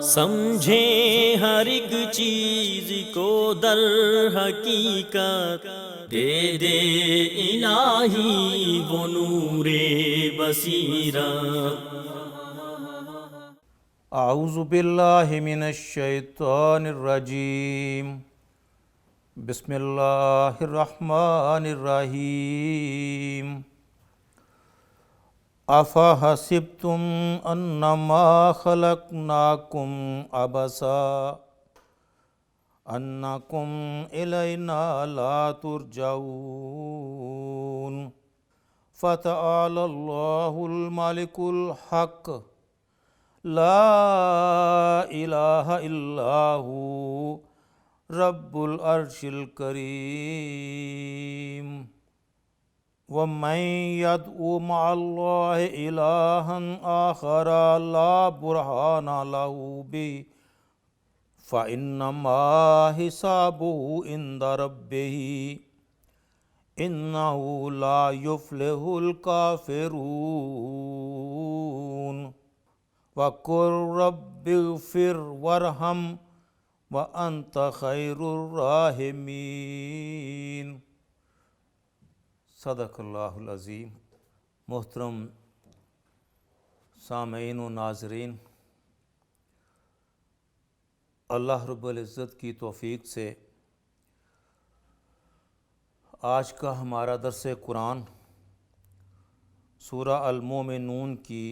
سمجھیں ہر ایک چیز کو در حقیقت، دے دے الہی وہ نور بصیرت۔ اعوذ باللہ من الشیطان الرجیم، بسم اللہ الرحمن الرحیم۔ افحسبتم انما خلقناکم عبثا انکم الینا لا ترجعون، فتعالی اللہ الملک الحق لا الہ الا ہو رب العرش الکریم۔ وَمَن يَدْعُ مَعَ اللَّهِ إِلَٰهًا آخَرَ لَا بُرْهَانَ لَهُ بِهِ فَإِنَّمَا حِسَابُهُ عِندَ رَبِّهِ إِنَّهُ لَا يُفْلِحُ الْكَافِرُونَ۔ وَقُلْ رَبِّ اغْفِرْ وَارْحَمْ وَأَنْتَ خَيْرُ الرَّاحِمِينَ۔ صدق اللہ العظیم۔ محترم سامعین و ناظرین، اللہ رب العزت کی توفیق سے آج کا ہمارا درس قرآن سورہ المومنون کی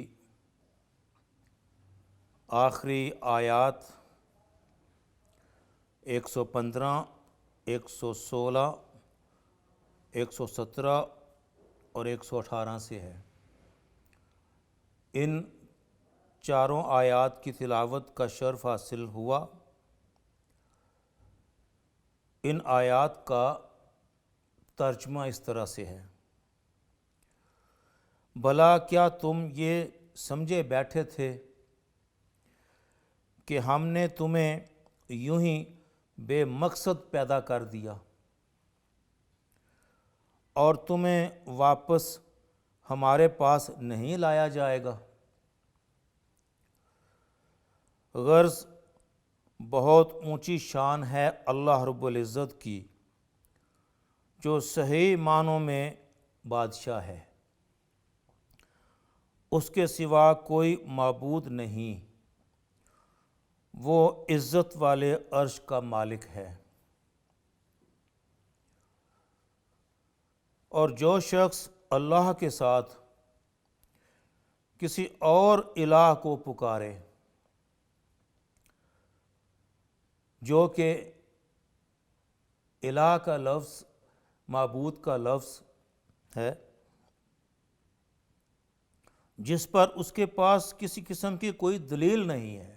آخری آیات 115، 116، 117 اور 118 سے ہے۔ ان چاروں آیات کی تلاوت کا شرف حاصل ہوا۔ ان آیات کا ترجمہ اس طرح سے ہے: بھلا کیا تم یہ سمجھے بیٹھے تھے کہ ہم نے تمہیں یوں ہی بے مقصد پیدا کر دیا اور تمہیں واپس ہمارے پاس نہیں لایا جائے گا؟ غرض بہت اونچی شان ہے اللہ رب العزت کی، جو صحیح معنوں میں بادشاہ ہے، اس کے سوا کوئی معبود نہیں، وہ عزت والے عرش کا مالک ہے۔ اور جو شخص اللہ کے ساتھ کسی اور الہ کو پکارے، جو کہ الہ کا لفظ معبود کا لفظ ہے، جس پر اس کے پاس کسی قسم کی کوئی دلیل نہیں ہے،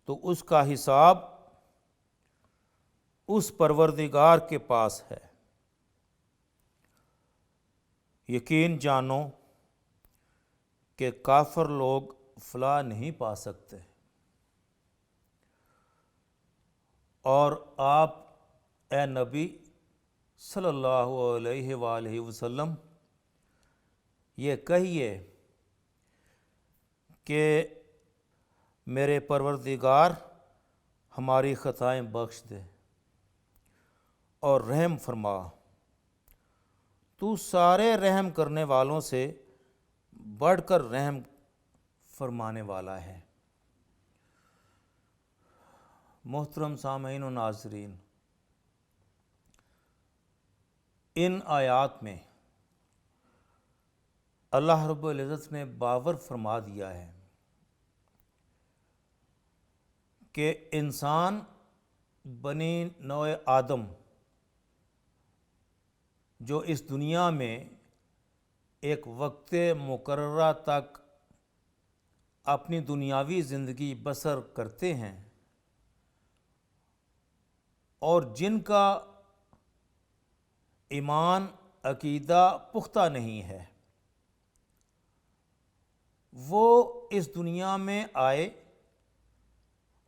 تو اس کا حساب اس پروردگار کے پاس ہے۔ یقین جانو کہ کافر لوگ فلاح نہیں پا سکتے، اور آپ اے نبی صلی اللہ علیہ وآلہ وسلم یہ کہیے کہ میرے پروردگار ہماری خطائیں بخش دے اور رحم فرما، تو سارے رحم کرنے والوں سے بڑھ کر رحم فرمانے والا ہے۔ محترم سامعین و ناظرین، ان آیات میں اللہ رب العزت نے باور فرما دیا ہے کہ انسان بنی نوع آدم جو اس دنیا میں ایک وقت مقررہ تک اپنی دنیاوی زندگی بسر کرتے ہیں، اور جن کا ایمان عقیدہ پختہ نہیں ہے، وہ اس دنیا میں آئے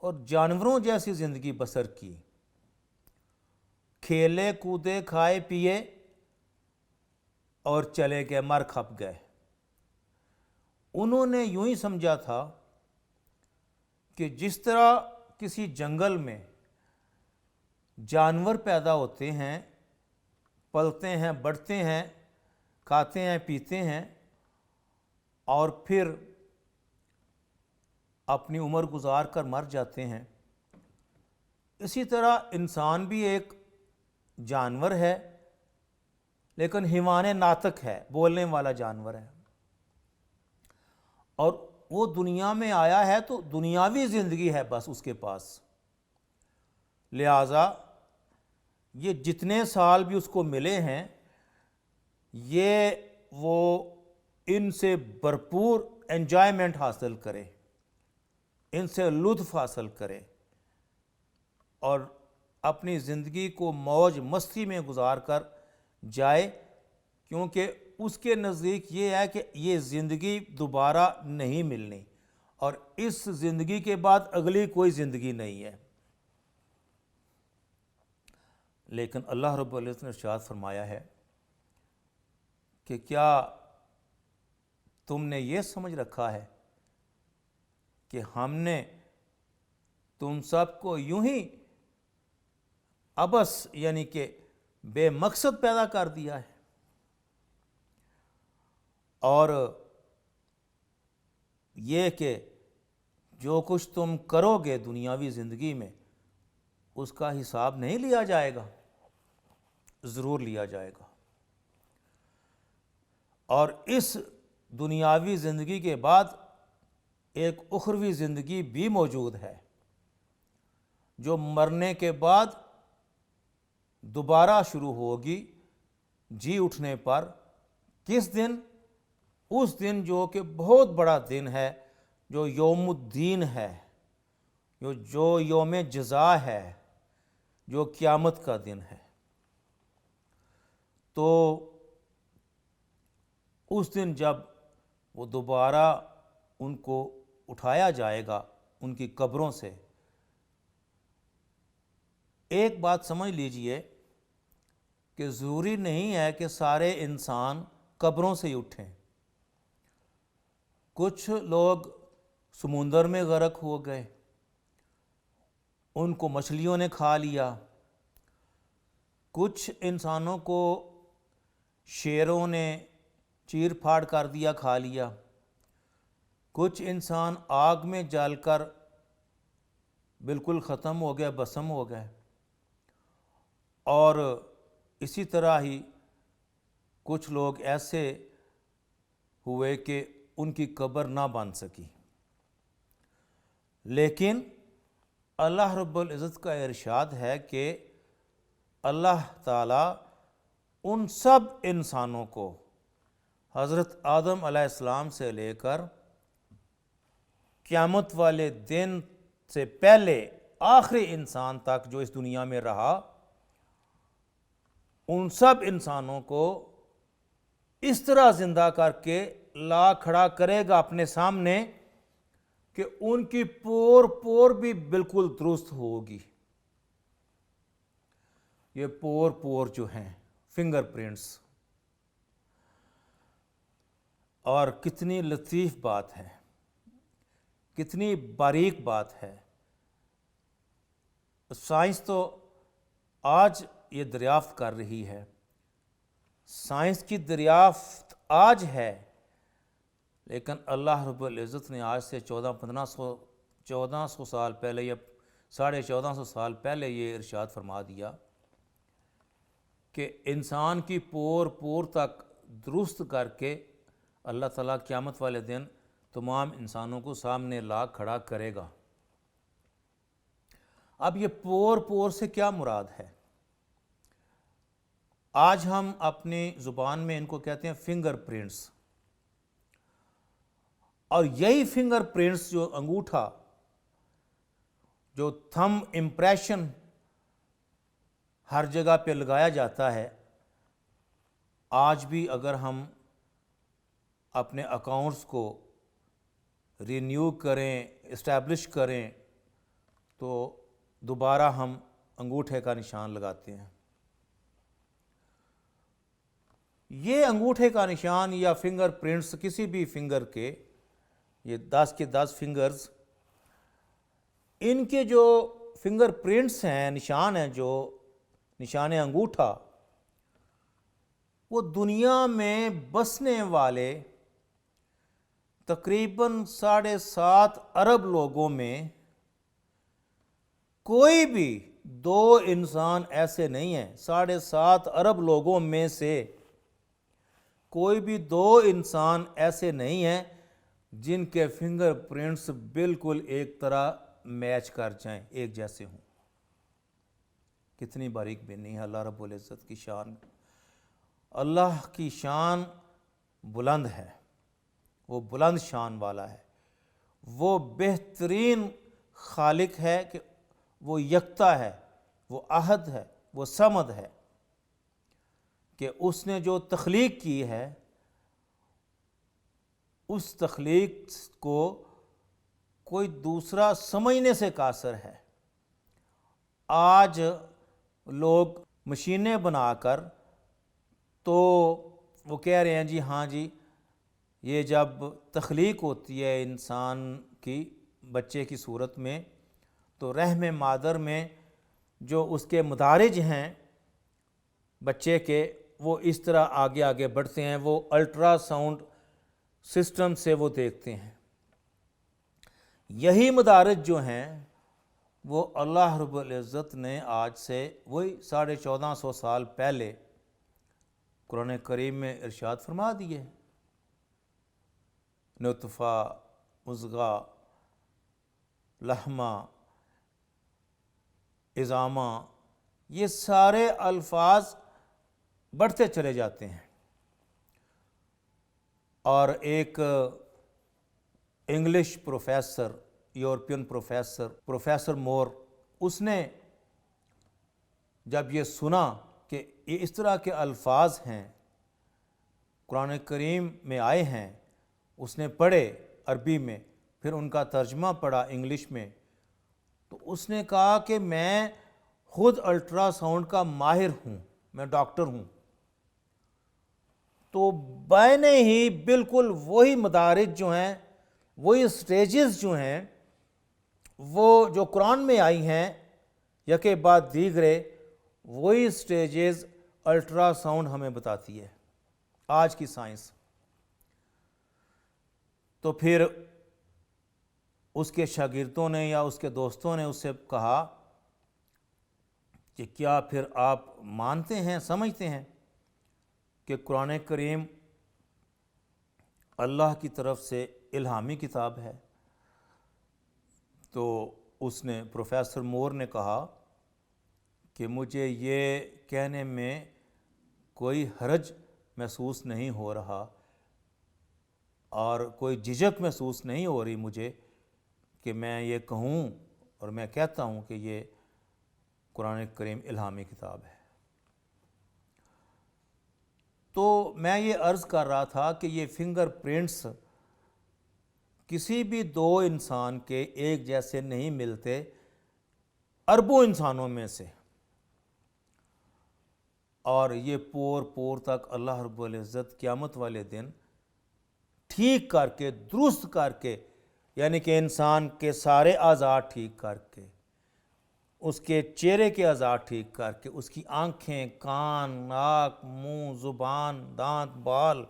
اور جانوروں جیسی زندگی بسر کی، کھیلے کودے کھائے پیے اور چلے گئے، مر کھپ گئے۔ انہوں نے یوں ہی سمجھا تھا کہ جس طرح کسی جنگل میں جانور پیدا ہوتے ہیں، پلتے ہیں، بڑھتے ہیں، کھاتے ہیں، پیتے ہیں اور پھر اپنی عمر گزار کر مر جاتے ہیں، اسی طرح انسان بھی ایک جانور ہے لیکن حیوان ناطق ہے، بولنے والا جانور ہے، اور وہ دنیا میں آیا ہے تو دنیاوی زندگی ہے بس اس کے پاس، لہٰذا یہ جتنے سال بھی اس کو ملے ہیں یہ وہ ان سے بھرپور انجوائمنٹ حاصل کرے، ان سے لطف حاصل کرے اور اپنی زندگی کو موج مستی میں گزار کر جائے، کیونکہ اس کے نزدیک یہ ہے کہ یہ زندگی دوبارہ نہیں ملنی اور اس زندگی کے بعد اگلی کوئی زندگی نہیں ہے۔ لیکن اللہ رب العزت نے ارشاد فرمایا ہے کہ کیا تم نے یہ سمجھ رکھا ہے کہ ہم نے تم سب کو یوں ہی عبث یعنی کہ بے مقصد پیدا کر دیا ہے، اور یہ کہ جو کچھ تم کرو گے دنیاوی زندگی میں اس کا حساب نہیں لیا جائے گا؟ ضرور لیا جائے گا، اور اس دنیاوی زندگی کے بعد ایک اخروی زندگی بھی موجود ہے جو مرنے کے بعد دوبارہ شروع ہوگی جی اٹھنے پر۔ کس دن؟ اس دن جو کہ بہت بڑا دن ہے، جو یوم الدین ہے، جو یوم جزا ہے، جو قیامت کا دن ہے۔ تو اس دن جب وہ دوبارہ ان کو اٹھایا جائے گا ان کی قبروں سے، ایک بات سمجھ لیجئے کہ ضروری نہیں ہے کہ سارے انسان قبروں سے ہی اٹھیں۔ کچھ لوگ سمندر میں غرق ہو گئے، ان کو مچھلیوں نے کھا لیا، کچھ انسانوں کو شیروں نے چیر پھاڑ کر دیا، کھا لیا، کچھ انسان آگ میں جل کر بالکل ختم ہو گئے، بھسم ہو گئے، اور اسی طرح ہی کچھ لوگ ایسے ہوئے کہ ان کی قبر نہ بن سکی۔ لیکن اللہ رب العزت کا ارشاد ہے کہ اللہ تعالیٰ ان سب انسانوں کو حضرت آدم علیہ السلام سے لے کر قیامت والے دن سے پہلے آخری انسان تک جو اس دنیا میں رہا، ان سب انسانوں کو اس طرح زندہ کر کے لا کھڑا کرے گا اپنے سامنے کہ ان کی پور پور بھی بالکل درست ہوگی۔ یہ پور پور جو ہیں فنگر پرنٹس، اور کتنی لطیف بات ہے، کتنی باریک بات ہے۔ سائنس تو آج یہ دریافت کر رہی ہے، سائنس کی دریافت آج ہے، لیکن اللہ رب العزت نے آج سے 1400 سال پہلے یا 1450 سال پہلے یہ ارشاد فرما دیا کہ انسان کی پور پور تک درست کر کے اللہ تعالیٰ قیامت والے دن تمام انسانوں کو سامنے لا کھڑا کرے گا۔ اب یہ پور پور سے کیا مراد ہے؟ آج ہم اپنی زبان میں ان کو کہتے ہیں فنگر پرنٹس، اور یہی فنگر پرنٹس جو انگوٹھا، جو تھم امپریشن ہر جگہ پہ لگایا جاتا ہے، آج بھی اگر ہم اپنے اکاؤنٹس کو رینیو کریں، اسٹیبلش کریں، تو دوبارہ ہم انگوٹھے کا نشان لگاتے ہیں۔ یہ انگوٹھے کا نشان یا فنگر پرنٹس کسی بھی فنگر کے، یہ 10 کے 10 فنگرز ان کے جو فنگر پرنٹس ہیں، نشان ہیں، جو نشان انگوٹھا، وہ دنیا میں بسنے والے تقریباً 7.5 ارب لوگوں میں کوئی بھی 2 انسان ایسے نہیں ہیں، 7.5 ارب لوگوں میں سے کوئی بھی 2 انسان ایسے نہیں ہیں جن کے فنگر پرنٹس بالکل ایک طرح میچ کر جائیں، ایک جیسے ہوں۔ کتنی باریک بینی ہے اللہ رب العزت کی شان۔ اللہ کی شان بلند ہے، وہ بلند شان والا ہے، وہ بہترین خالق ہے کہ وہ یکتا ہے، وہ احد ہے، وہ صمد ہے، کہ اس نے جو تخلیق کی ہے اس تخلیق کو کوئی دوسرا سمجھنے سے قاصر ہے۔ آج لوگ مشینیں بنا کر تو وہ کہہ رہے ہیں جی ہاں جی، یہ جب تخلیق ہوتی ہے انسان کی بچے کی صورت میں تو رحم مادر میں جو اس کے مدارج ہیں بچے کے، وہ اس طرح آگے آگے بڑھتے ہیں، وہ الٹرا ساؤنڈ سسٹم سے وہ دیکھتے ہیں۔ یہی مدارج جو ہیں وہ اللہ رب العزت نے آج سے وہی 1450 سال پہلے قرآن کریم میں ارشاد فرما دیے۔ نطفہ، مضغہ، لحمہ، عظامہ، یہ سارے الفاظ بڑھتے چلے جاتے ہیں۔ اور ایک انگلش پروفیسر، یورپین پروفیسر مور، اس نے جب یہ سنا کہ یہ اس طرح کے الفاظ ہیں قرآن کریم میں آئے ہیں، اس نے پڑھے عربی میں، پھر ان کا ترجمہ پڑھا انگلش میں، تو اس نے کہا کہ میں خود الٹرا ساؤنڈ کا ماہر ہوں، میں ڈاکٹر ہوں۔ تو بائنے ہی بالکل وہی مدارج جو ہیں، وہی سٹیجز جو ہیں، وہ جو قرآن میں آئی ہیں یکے بعد دیگرے، وہی سٹیجز الٹرا ساؤنڈ ہمیں بتاتی ہے آج کی سائنس۔ تو پھر اس کے شاگردوں نے یا اس کے دوستوں نے اس سے کہا کہ کیا پھر آپ مانتے ہیں، سمجھتے ہیں کہ قرآن کریم اللہ کی طرف سے الہامی کتاب ہے؟ تو اس نے، پروفیسر مور نے کہا کہ مجھے یہ کہنے میں کوئی حرج محسوس نہیں ہو رہا اور کوئی جھجک محسوس نہیں ہو رہی مجھے کہ میں یہ کہوں، اور میں کہتا ہوں کہ یہ قرآن کریم الہامی کتاب ہے۔ تو میں یہ عرض کر رہا تھا کہ یہ فنگر پرنٹس کسی بھی 2 انسان کے ایک جیسے نہیں ملتے، اربوں انسانوں میں سے، اور یہ پور پور تک اللہ رب العزت قیامت والے دن ٹھیک کر کے، درست کر کے، یعنی کہ انسان کے سارے اعضاء ٹھیک کر کے، اس کے چہرے کے اعضاء ٹھیک کر کے، اس کی آنکھیں، کان، ناک، منہ، زبان، دانت، بال،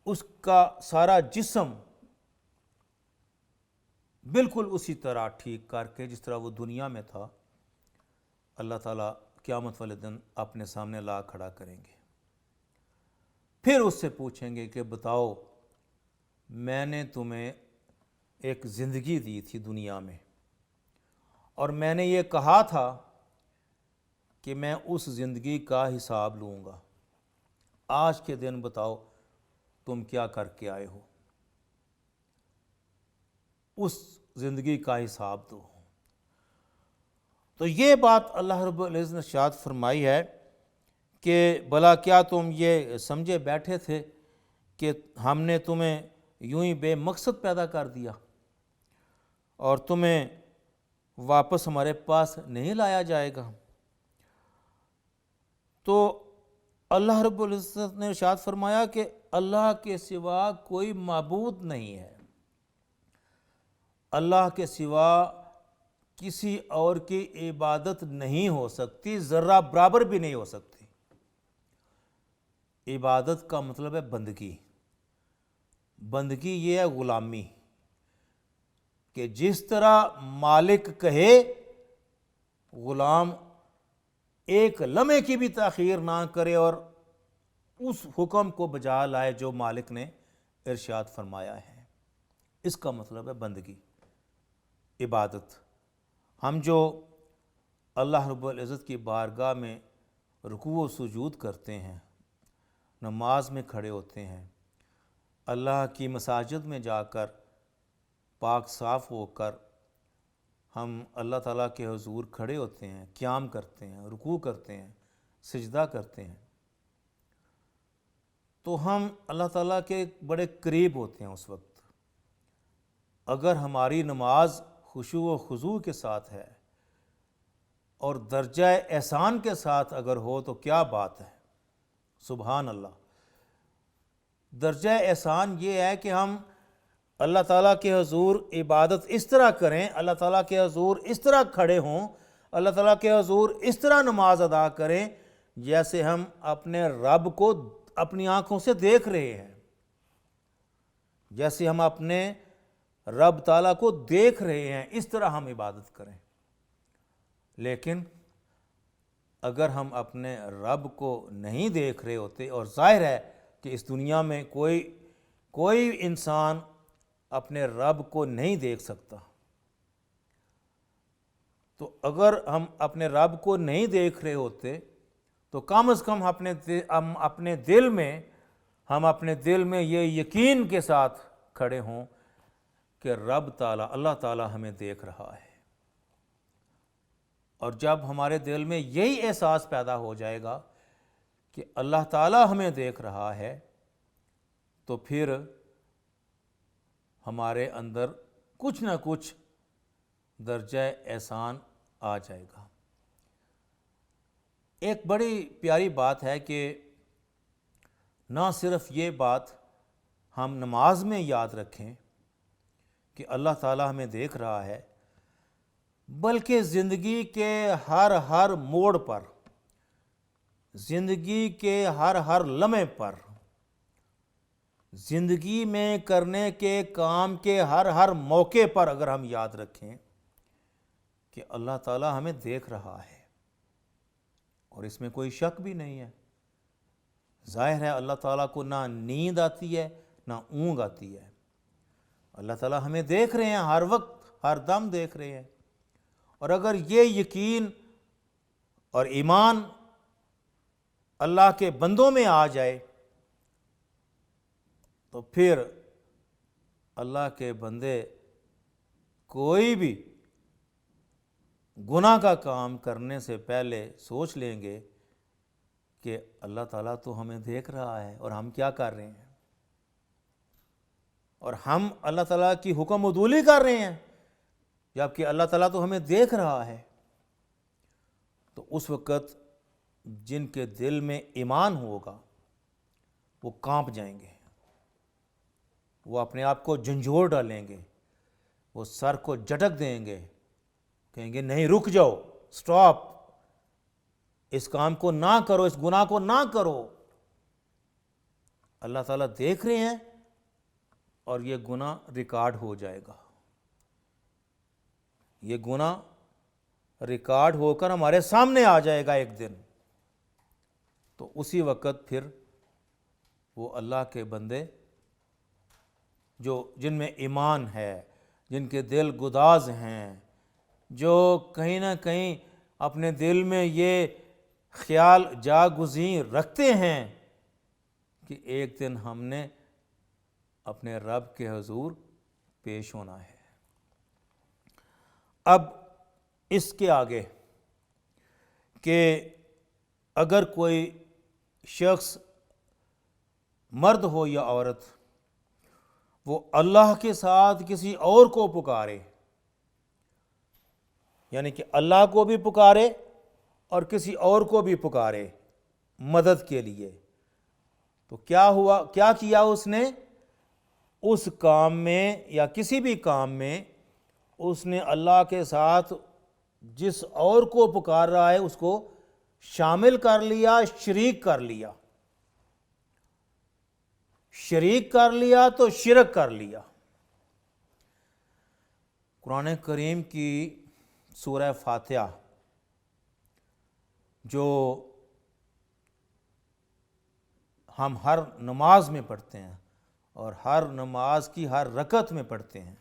اس کا سارا جسم بالکل اسی طرح ٹھیک کر کے جس طرح وہ دنیا میں تھا، اللہ تعالیٰ قیامت والے دن اپنے سامنے لا کھڑا کریں گے۔ پھر اس سے پوچھیں گے کہ بتاؤ، میں نے تمہیں ایک زندگی دی تھی دنیا میں، اور میں نے یہ کہا تھا کہ میں اس زندگی کا حساب لوں گا، آج کے دن بتاؤ تم کیا کر کے آئے ہو، اس زندگی کا حساب دو۔ تو یہ بات اللہ رب العزت نے ارشاد فرمائی ہے کہ بھلا کیا تم یہ سمجھے بیٹھے تھے کہ ہم نے تمہیں یوں ہی بے مقصد پیدا کر دیا اور تمہیں واپس ہمارے پاس نہیں لایا جائے گا؟ تو اللہ رب العزت نے ارشاد فرمایا کہ اللہ کے سوا کوئی معبود نہیں ہے، اللہ کے سوا کسی اور کی عبادت نہیں ہو سکتی، ذرہ برابر بھی نہیں ہو سکتی۔ عبادت کا مطلب ہے بندگی۔ بندگی یہ ہے غلامی، کہ جس طرح مالک کہے غلام ایک لمحے کی بھی تاخیر نہ کرے اور اس حکم کو بجا لائے جو مالک نے ارشاد فرمایا ہے۔ اس کا مطلب ہے بندگی، عبادت۔ ہم جو اللہ رب العزت کی بارگاہ میں رکوع و سجود کرتے ہیں، نماز میں کھڑے ہوتے ہیں، اللہ کی مساجد میں جا کر پاک صاف ہو کر ہم اللہ تعالیٰ کے حضور کھڑے ہوتے ہیں، قیام کرتے ہیں، رکوع کرتے ہیں، سجدہ کرتے ہیں، تو ہم اللہ تعالیٰ کے بڑے قریب ہوتے ہیں اس وقت۔ اگر ہماری نماز خشوع و خضوع کے ساتھ ہے اور درجہ احسان کے ساتھ اگر ہو تو کیا بات ہے، سبحان اللہ۔ درجہ احسان یہ ہے کہ ہم اللہ تعالیٰ کے حضور عبادت اس طرح کریں، اللہ تعالیٰ کے حضور اس طرح کھڑے ہوں، اللہ تعالیٰ کے حضور اس طرح نماز ادا کریں جیسے ہم اپنے رب کو اپنی آنکھوں سے دیکھ رہے ہیں، جیسے ہم اپنے رب تعالیٰ کو دیکھ رہے ہیں، اس طرح ہم عبادت کریں۔ لیکن اگر ہم اپنے رب کو نہیں دیکھ رہے ہوتے، اور ظاہر ہے کہ اس دنیا میں کوئی انسان اپنے رب کو نہیں دیکھ سکتا، تو اگر ہم اپنے رب کو نہیں دیکھ رہے ہوتے تو کم از کم اپنے دل میں یہ یقین کے ساتھ کھڑے ہوں کہ رب تعالیٰ، اللہ تعالیٰ ہمیں دیکھ رہا ہے۔ اور جب ہمارے دل میں یہی احساس پیدا ہو جائے گا کہ اللہ تعالیٰ ہمیں دیکھ رہا ہے، تو پھر ہمارے اندر کچھ نہ کچھ درجہ احسان آ جائے گا۔ ایک بڑی پیاری بات ہے کہ نہ صرف یہ بات ہم نماز میں یاد رکھیں کہ اللہ تعالیٰ ہمیں دیکھ رہا ہے، بلکہ زندگی کے ہر موڑ پر، زندگی کے ہر لمحے پر، زندگی میں کرنے کے کام کے ہر موقع پر اگر ہم یاد رکھیں کہ اللہ تعالیٰ ہمیں دیکھ رہا ہے، اور اس میں کوئی شک بھی نہیں ہے۔ ظاہر ہے اللہ تعالیٰ کو نہ نیند آتی ہے نہ اونگ آتی ہے، اللہ تعالیٰ ہمیں دیکھ رہے ہیں، ہر وقت ہر دم دیکھ رہے ہیں۔ اور اگر یہ یقین اور ایمان اللہ کے بندوں میں آ جائے تو پھر اللہ کے بندے کوئی بھی گناہ کا کام کرنے سے پہلے سوچ لیں گے کہ اللہ تعالیٰ تو ہمیں دیکھ رہا ہے اور ہم کیا کر رہے ہیں، اور ہم اللہ تعالیٰ کی حکم عدولی کر رہے ہیں، جبکہ اللہ تعالیٰ تو ہمیں دیکھ رہا ہے۔ تو اس وقت جن کے دل میں ایمان ہوگا وہ کانپ جائیں گے، وہ اپنے آپ کو جھنجھوڑ ڈالیں گے، وہ سر کو جھٹک دیں گے، کہیں گے نہیں، رک جاؤ، سٹاپ، اس کام کو نہ کرو، اس گناہ کو نہ کرو، اللہ تعالیٰ دیکھ رہے ہیں اور یہ گناہ ریکارڈ ہو جائے گا، یہ گناہ ریکارڈ ہو کر ہمارے سامنے آ جائے گا ایک دن۔ تو اسی وقت پھر وہ اللہ کے بندے جن میں ایمان ہے، جن کے دل گداز ہیں، جو کہیں نہ کہیں اپنے دل میں یہ خیال جاگزیں رکھتے ہیں کہ ایک دن ہم نے اپنے رب کے حضور پیش ہونا ہے۔ اب اس کے آگے کہ اگر کوئی شخص مرد ہو یا عورت وہ اللہ کے ساتھ کسی اور کو پکارے، یعنی کہ اللہ کو بھی پکارے اور کسی اور کو بھی پکارے مدد کے لیے، تو کیا ہوا، کیا کیا اس نے؟ اس کام میں یا کسی بھی کام میں اس نے اللہ کے ساتھ جس اور کو پکار رہا ہے اس کو شامل کر لیا، شریک کر لیا. شریک کر لیا تو شرک کر لیا. قرآن کریم کی سورہ فاتحہ جو ہم ہر نماز میں پڑھتے ہیں اور ہر نماز کی ہر رکعت میں پڑھتے ہیں،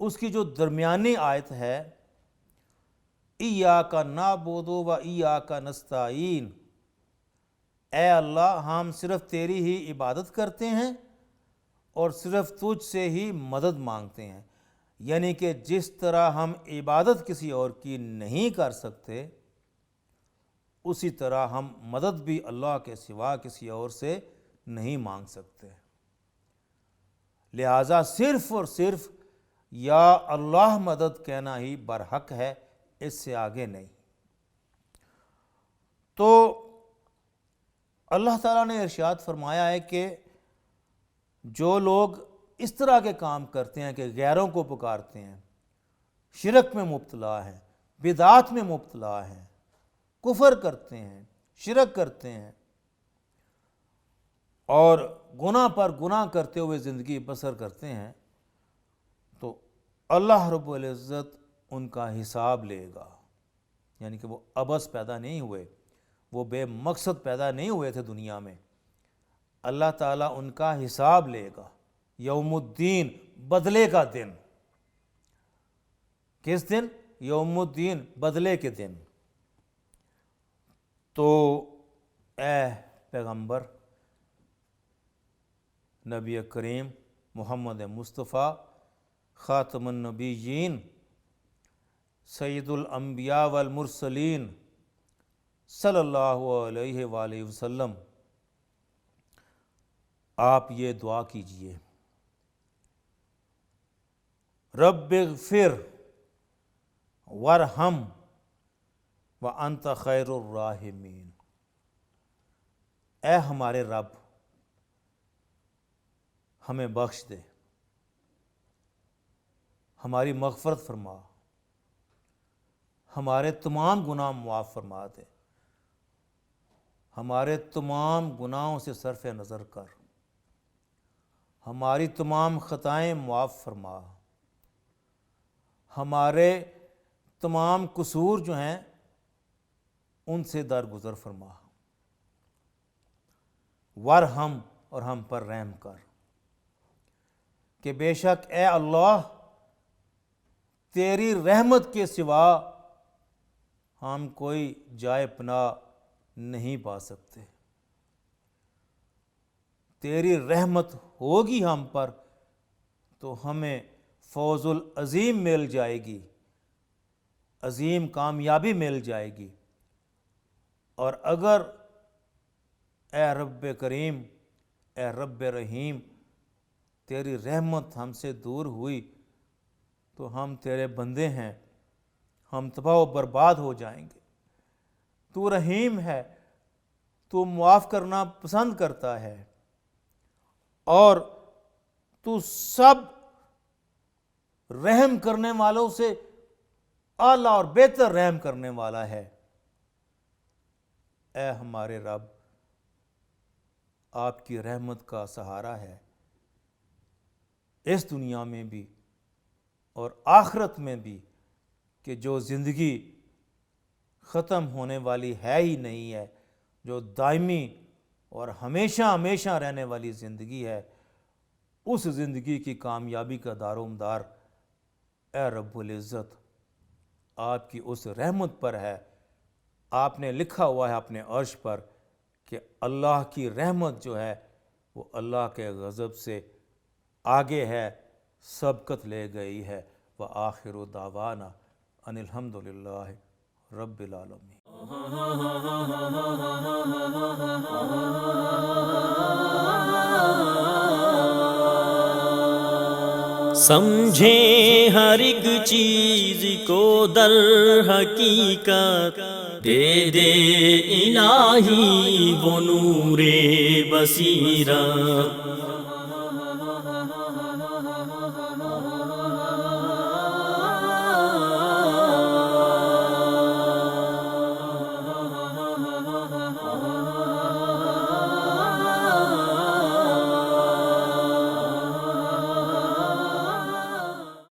اس کی جو درمیانی آیت ہے ایاک نعبد و ایاک نستعین، اے اللہ ہم صرف تیری ہی عبادت کرتے ہیں اور صرف تجھ سے ہی مدد مانگتے ہیں. یعنی کہ جس طرح ہم عبادت کسی اور کی نہیں کر سکتے، اسی طرح ہم مدد بھی اللہ کے سوا کسی اور سے نہیں مانگ سکتے. لہٰذا صرف اور صرف یا اللہ مدد کہنا ہی برحق ہے، اس سے آگے نہیں. تو اللہ تعالیٰ نے ارشاد فرمایا ہے کہ جو لوگ اس طرح کے کام کرتے ہیں کہ غیروں کو پکارتے ہیں، شرک میں مبتلا ہیں، بدعات میں مبتلا ہیں، کفر کرتے ہیں، شرک کرتے ہیں اور گناہ پر گناہ کرتے ہوئے زندگی بسر کرتے ہیں، تو اللہ رب العزت ان کا حساب لے گا. یعنی کہ وہ عبث پیدا نہیں ہوئے، وہ بے مقصد پیدا نہیں ہوئے تھے دنیا میں. اللہ تعالیٰ ان کا حساب لے گا. یوم الدین، بدلے کا دن. کس دن؟ یوم الدین، بدلے کے دن. تو اے پیغمبر نبی کریم محمد مصطفیٰ خاتم النبیین سید الانبیاء والمرسلین صلی اللہ علیہ وآلہ وسلم، آپ یہ دعا کیجئے، رب اغفر وارحم وانت خیر الراحمین. اے ہمارے رب ہمیں بخش دے، ہماری مغفرت فرما، ہمارے تمام گناہ معاف فرما دے، ہمارے تمام گناہوں سے صرف نظر کر، ہماری تمام خطائیں معاف فرما، ہمارے تمام قصور جو ہیں ان سے درگزر فرما، وارحم اور ہم پر رحم کر. کہ بے شک اے اللہ تیری رحمت کے سوا ہم کوئی جائے پناہ نہیں پا سکتے. تیری رحمت ہوگی ہم پر تو ہمیں فوز العظیم مل جائے گی، عظیم کامیابی مل جائے گی. اور اگر اے رب کریم، اے رب رحیم تیری رحمت ہم سے دور ہوئی تو ہم تیرے بندے ہیں، ہم تباہ و برباد ہو جائیں گے. تو رحیم ہے، تو معاف کرنا پسند کرتا ہے اور تو سب رحم کرنے والوں سے اعلیٰ اور بہتر رحم کرنے والا ہے. اے ہمارے رب آپ کی رحمت کا سہارا ہے اس دنیا میں بھی اور آخرت میں بھی، کہ جو زندگی ختم ہونے والی ہے ہی نہیں ہے، جو دائمی اور ہمیشہ ہمیشہ رہنے والی زندگی ہے، اس زندگی کی کامیابی کا دار و مدار اے رب العزت آپ کی اس رحمت پر ہے. آپ نے لکھا ہوا ہے اپنے عرش پر کہ اللہ کی رحمت جو ہے وہ اللہ کے غضب سے آگے ہے، سبقت لے گئی ہے. وآخر دعوانا ان الحمد للہ رب العالمین. سمجھیں ہر ایک چیز کو در حقیقت، دے دے الہی وہ نور بصیرت.